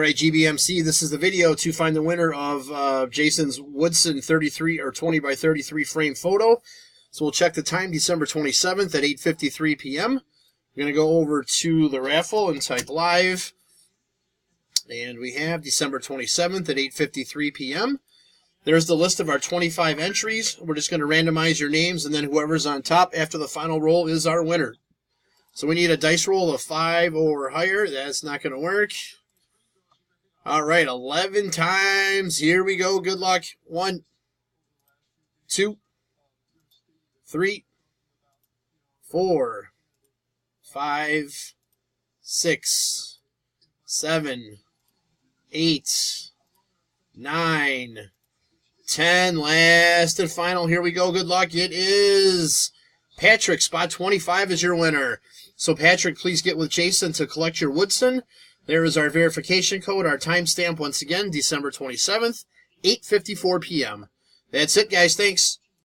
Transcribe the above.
right, GBMC, this is the video to find the winner of Jason's Woodson 33 or 20 by 33 frame photo. So we'll check the time, December 27th at 8:53 p.m. We're going to go over to the raffle and type live. And we have December 27th at 8:53 p.m. There's the list of our 25 entries. We're just going to randomize your names, and then whoever's on top after the final roll is our winner. So we need a dice roll of 5 or higher. That's not going to work. All right, 11 times. Here we go. Good luck. 1, 2, 3, 4, 5, 6, 7, 8, 9, 10. Last and final. Here we go. Good luck. It is Patrick. Spot 25 is your winner. So, Patrick, please get with Jason to collect your Woodson. There is our verification code, our timestamp once again, December 27th, 8:54 p.m. That's it, guys. Thanks.